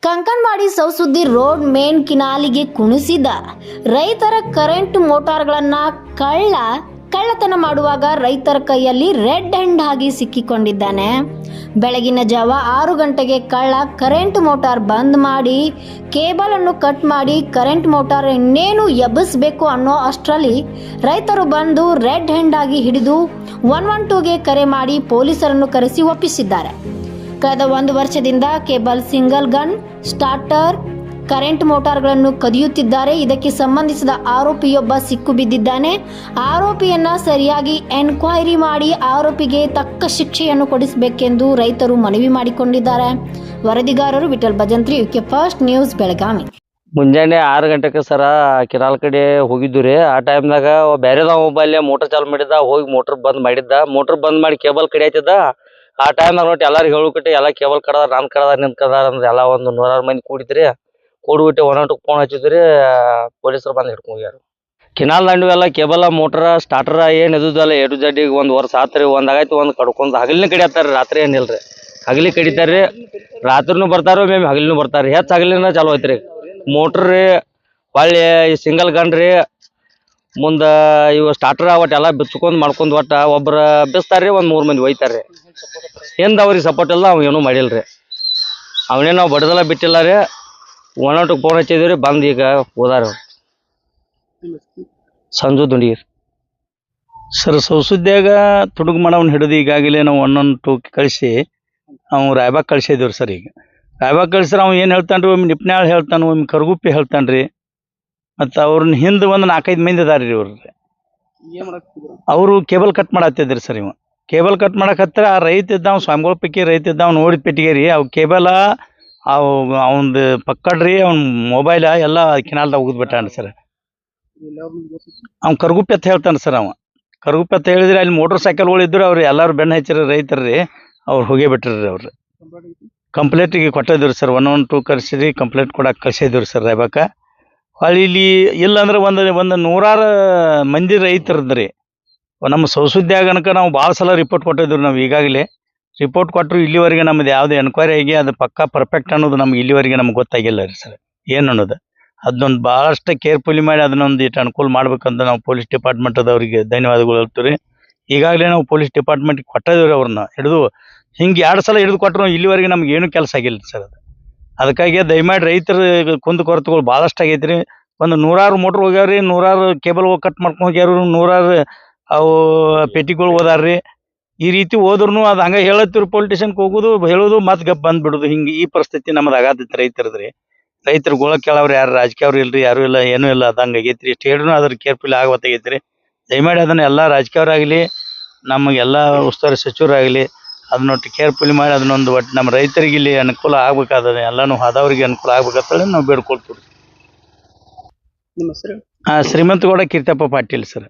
Kankanwadi ಸೌಸುದ್ದಿ road main ಕಿನಾಲಿಗೆ ಕುಣಿಸಿದ ರೈತರ current ಮೋಟಾರ್ಗಳನ್ನು ಕಳ್ಳತನ ಮಾಡುವಾಗ ರೈತರ ಕೈಯಲ್ಲಿ ರೆಡ್ ಹ್ಯಾಂಡ್ ಆಗಿ ಸಿಕ್ಕಿಕೊಂಡಿದ್ದಾನೆ. ಬೆಳಗಿನ ಜಾವ 6 ಗಂಟೆಗೆ ಕಳ್ಳ ಕರೆಂಟ್ ಮೋಟಾರ್ ಬಂದ್ ಮಾಡಿ ಕೇಬಲ್ ಅನ್ನು ಕಟ್ ಮಾಡಿ ಕರೆಂಟ್ ಮೋಟಾರ್ ಇನ್ನೇನು ಎಬ್ಬಿಸಬೇಕು ಅನ್ನೋ ಅಷ್ಟರಲ್ಲಿ ರೈತರು ಬಂದು ರೆಡ್ ಹ್ಯಾಂಡ್ ಆಗಿ ಹಿಡಿದು 112ಗೆ ಕರೆ ಮಾಡಿ ಪೊಲೀಸರನ್ನು ಕರೆಸಿ ಒಪ್ಪಿಸಿದ್ದಾರೆ. ಕಳೆದ 1 ವರ್ಷದಿಂದ cable, single gun, starter, current ಮೋಟಾರ್ಗಳನ್ನು ಕದಿಯುತ್ತಿದ್ದಾರೆ. ಇದಕ್ಕೆ ಸಂಬಂಧಿಸಿದ ಆರೋಪಿಯೊಬ್ಬ ಸಿಕ್ಕು ಬಿದ್ದಿದ್ದಾನೆ. ಆರೋಪಿಯನ್ನ ಸರಿಯಾಗಿ ಎನ್ಕ್ವೈರಿ ಮಾಡಿ ಆರೋಪಿಗೆ ತಕ್ಕ ಶಿಕ್ಷೆಯನ್ನು ಕೊಡಿಸಬೇಕೆಂದು ರೈತರು ಮನವಿ ಮಾಡಿಕೊಂಡಿದ್ದಾರೆ. ವರದಿಗಾರರು Vithal Bhajantri, UK first news, Belagavi. ಮುಂಜಾನೆ 6 ಗಂಟೆಗೆ ಸರ ಕಿರಾಲ್ ಕಡೆ ಹೋಗಿದ್ದು ರೀ. ಆ ಟೈಮ್ದಾಗ ಬೇರೆದವ ಮೊಬೈಲ್ ಮೋಟರ್ ಚಾಲು ಮಾಡಿದ್ದ, ಹೋಗಿ ಮೋಟರ್ ಬಂದ್ ಮಾಡಿ ಕೇಬಲ್ ಕಡಿಯತ್ತಿದ್ದ. ಆ ಟೈಮ್ದಾಗ ನೋಡಿ ಎಲ್ಲಾರು ಹೇಳುಕಟ್ಟಿ ಎಲ್ಲ ಕೇಬಲ್ ಕಡದ, ನಾನು ಕಡದ, ನಿಂದ ಕಡದ ಅಂದ್ರೆ ಎಲ್ಲ ಒಂದು 100 ಮಂದಿ ಕೂಡಿದ್ರಿ. ಕೂಡ್ಬಿಟ್ಟು 112 ಫೋನ್ ಹಚ್ಚಿದ್ರಿ. ಪೊಲೀಸರು ಬಂದು ಹಿಡ್ಕೊಂಡು ಹೋಗ್ಯಾರ. ಕಿನಾಲ್ ದಂಡು ಕೇಬಲ್, ಮೋಟರ್, ಸ್ಟಾರ್ಟರ್ ಏನು ಇದ್ದುದಲ್ಲ A to Z ಒಂದು ವರ್ಷ ಆತ್ರಿ. ಒಂದಾಗೈತಿ ಒಂದು ಕಡ್ಕೊಂಡು ಹಗಲಿನ ಕಡಿಯತ್ತಾರ, ರಾತ್ರಿ ಏನಿಲ್ರಿ. ಹಗಲಿ ಕಡಿತಾರ್ರಿ, ರಾತ್ರಿನೂ ಬರ್ತಾರ, ಮೇಮ್ ಹಗಲಿನೂ ಬರ್ತಾರ. ಹೆಚ್ಚು ಹಗಲಿನ ಚಾಲು ಐತ್ರಿ. ಮೋಟ್ರ್ ರೀ, ಹೊಳ್ಳಿ ಸಿಂಗಲ್ ಗನ್ ರೀ, ಮುಂದೆ ಇವು ಸ್ಟಾರ್ಟರ್ ಒಟ್ಟೆಲ್ಲ ಬಿಚ್ಕೊಂಡು ಮಾಡ್ಕೊಂಡು ಒಟ್ಟ ಒಬ್ರು ಬಿಸ್ತಾರ್ರಿ, ಒಂದು 3 ಮಂದಿ ಒಯ್ತಾರ್ರಿ. ಹಿಂದೆ ಅವ್ರಿಗೆ ಸಪೋರ್ಟ್ ಇಲ್ಲ, ಅವ್ ಏನೂ ಮಾಡಿಲ್ರಿ. ಅವನೇ ನಾವು ಬಡ್ದೆಲ್ಲ ಬಿಟ್ಟಿಲ್ಲ ರೀ. 112 ಫೋನ್ ಹಚ್ಚಿದ್ವಿ ರೀ, ಬಂದು ಈಗ ಹೋದಾರ. ಸಂಜು ದುಂಡಿಗೆ ಸರ್, ಸೌಸುದ್ಯಾಗ ತುಡುಗು ಮಾಡವ್ನ ಹಿಡಿದು ಈಗಾಗಲೇ ನಾವು 112 ಕಳಿಸಿ ಅವ್ನು ರಾಯಬಾಗ್ ಕಳಿಸಿದ್ದೀವಿ ಸರ್. ಈಗ ರಾಯಬಾಗ್ ಕಳಿಸ್ರೆ ಅವ್ನು ಏನು ಹೇಳ್ತಾನೆ ರೀ, ಒಮ್ಮೆ ನಿಪ್ನಾಳ್ ಹೇಳ್ತಾನೆ, ಒಮ್ಮೆ ಕರ್ಗುಪ್ಪಿ ಹೇಳ್ತಾನೆ ರೀ. ಮತ್ತು ಅವ್ರನ್ನ ಹಿಂದೆ ಒಂದು 4-5 ಮಂದಿ ಅದಾರ ರೀ. ಅವರು ಕೇಬಲ್ ಕಟ್ ಮಾಡತ್ತಿದ್ರಿ ಸರ್. ಇವ ಕೇಬಲ್ ಕಟ್ ಮಾಡಕತ್ರ ಆ ರೈತ ಇದ್ದ, ಅವ್ನು ಸ್ವಾಮಿಗಳ ಪೈಕಿ ರೈತ ಇದ್ದ, ಅವ್ನು ನೋಡಿದ ಪೆಟ್ಟಿಗೆ ರೀ. ಅವು ಕೇಬಲ ಅವಂದು ಪಕ್ಕಡ್ರಿ, ಅವ್ನ ಮೊಬೈಲ ಎಲ್ಲ ಕಿನಾಲ್ದಾಗ ಹೋಗಿದ್ಬಿಟ್ಟಾನ ಸರ್. ಅವ್ನು ಕರ್ಗುಪ್ಪಿ ಅಂತ ಹೇಳ್ತಾನೆ ಸರ್. ಅವ ಕರ್ಗುಪ್ಪಿ ಅಂತ ಹೇಳಿದ್ರೆ ಅಲ್ಲಿ ಮೋಟ್ರ್ ಸೈಕಲ್ಗಳು ಇದ್ರು, ಅವ್ರು ಎಲ್ಲರೂ ಬೆನ್ನ ಹಚ್ಚಿರ ರೈತರು ರೀ. ಅವ್ರು ಹೋಗೇ ಬಿಟ್ರಿ. ಅವ್ರು ಕಂಪ್ಲೇಂಟಿಗೆ ಕೊಟ್ಟಿದ್ರು ಸರ್. 112 ಕರ್ಸಿರಿ, ಕಂಪ್ಲೇಂಟ್ ಕೊಡಕ್ಕೆ ಕಳ್ಸಿದ್ರು ಸರ್ ರಾಯಬಾಗ. ಹೊಳ್ಳಿ ಇಲ್ಲಿ ಇಲ್ಲಾಂದ್ರೆ ಒಂದು 100 ಮಂದಿ ರೈತರದ್ರಿ. ನಮ್ಮ ಸೌಸುದ್ಯಾಗ ಅನ್ಕ ನಾವು ಭಾಳ ಸಲ ರಿಪೋರ್ಟ್ ಕೊಟ್ಟಿದ್ರು. ನಾವು ಈಗಾಗಲೇ ರಿಪೋರ್ಟ್ ಕೊಟ್ಟರು, ಇಲ್ಲಿವರೆಗೆ ನಮ್ಮದು ಯಾವುದೇ ಎನ್ಕ್ವೈರಿ ಆಗಿ ಅದು ಪಕ್ಕಾ ಪರ್ಫೆಕ್ಟ್ ಅನ್ನೋದು ನಮ್ಗೆ ಇಲ್ಲಿವರೆಗೆ ನಮ್ಗೆ ಗೊತ್ತಾಗಿಲ್ಲ ರೀ ಸರ್. ಏನು ಅನ್ನೋದು ಅದನ್ನೊಂದು ಭಾಳಷ್ಟು ಕೇರ್ಫುಲಿ ಮಾಡಿ ಅದನ್ನೊಂದು ಇಟ್ಟು ಅನುಕೂಲ ಮಾಡ್ಬೇಕಂತ ನಾವು ಪೊಲೀಸ್ ಡಿಪಾರ್ಟ್ಮೆಂಟದವ್ರಿಗೆ ಧನ್ಯವಾದಗಳು ಹೇಳ್ತೀವಿ. ಈಗಾಗಲೇ ನಾವು ಪೊಲೀಸ್ ಡಿಪಾರ್ಟ್ಮೆಂಟ್ಗೆ ಕೊಟ್ಟಿದ್ದೀವಿ ಅವ್ರನ್ನ ಹಿಡಿದು. ಹಿಂಗೆ 2 ಸಲ ಹಿಡಿದು ಕೊಟ್ಟರು ಇಲ್ಲಿವರೆಗೆ ನಮ್ಗೆ ಏನೂ ಕೆಲಸ ಆಗಿಲ್ಲ ಸರ್. ಅದಕ್ಕಾಗಿ ದಯಮಾಡಿ ರೈತರ ಕುಂದು ಕೊರತೆಗಳು ಭಾಳಷ್ಟು ಆಗೈತೆ ರೀ. ಒಂದು 100 ಮೋಟ್ರ್ ಹೋಗ್ಯಾವ್ರಿ, 100 ಕೇಬಲ್ ಕಟ್ ಮಾಡ್ಕೊಂಡು ಹೋಗ್ಯಾರ, 100 ಅವು ಪೆಟ್ಟಿಗಳು ಹೋದಾರ್ರಿ. ಈ ರೀತಿ ಹೋದ್ರೂ ಅದು ಹಂಗೆ ಹೇಳತ್ತಿರು, ಪೊಲಿಟಿಷನ್ಗೆ ಹೋಗೋದು ಹೇಳೋದು, ಮತ್ತೆ ಗಪ್ ಬಂದ್ಬಿಡೋದು. ಹಿಂಗೆ ಈ ಪರಿಸ್ಥಿತಿ ನಮ್ದು ಆಗತ್ತೈತಿ ರೈತರದ್ರಿ. ರೈತರು ಗೋಳ ಕೇಳವ್ರು ಯಾರು ರಾಜಕೀಯವ್ರು ಇಲ್ರಿ, ಯಾರೂ ಇಲ್ಲ, ಏನೂ ಇಲ್ಲ. ಅದು ಹಂಗೆ ಆಗೈತಿ ರೀ. ಇಷ್ಟು ಹೇಳಿದ್ರು ಅದ್ರ ಕೇರ್ಫುಲ್ ಆಗಬೇಕಾಗೈತಿ ರೀ. ದಯಮಾಡಿ ಅದನ್ನು ಎಲ್ಲ ರಾಜಕೀಯವ್ರಾಗಲಿ, ನಮಗೆಲ್ಲ ಉಸ್ತುವಾರಿ ಸಚಿವರಾಗಲಿ ಅದನ್ನೊಟ್ಟು ಕೇರ್ಫುಲಿ ಮಾಡಿ ಅದನ್ನೊಂದು ಒಟ್ಟು ನಮ್ಮ ರೈತರಿಗೆ ಇಲ್ಲಿ ಅನುಕೂಲ ಆಗ್ಬೇಕಾದ್ರೆ ಎಲ್ಲನೂ ಆದವ್ರಿಗೆ ಅನುಕೂಲ ಆಗ್ಬೇಕಂತೇಳಿ ನಾವು ಬೇಡ್ಕೊಳ್ತೀವಿ. ನಿಮ್ಮ ಹೆಸರು? ಶ್ರೀಮಂತಗೌಡ ಕೀರ್ತಪ್ಪ ಪಾಟೀಲ್ ಸರ್.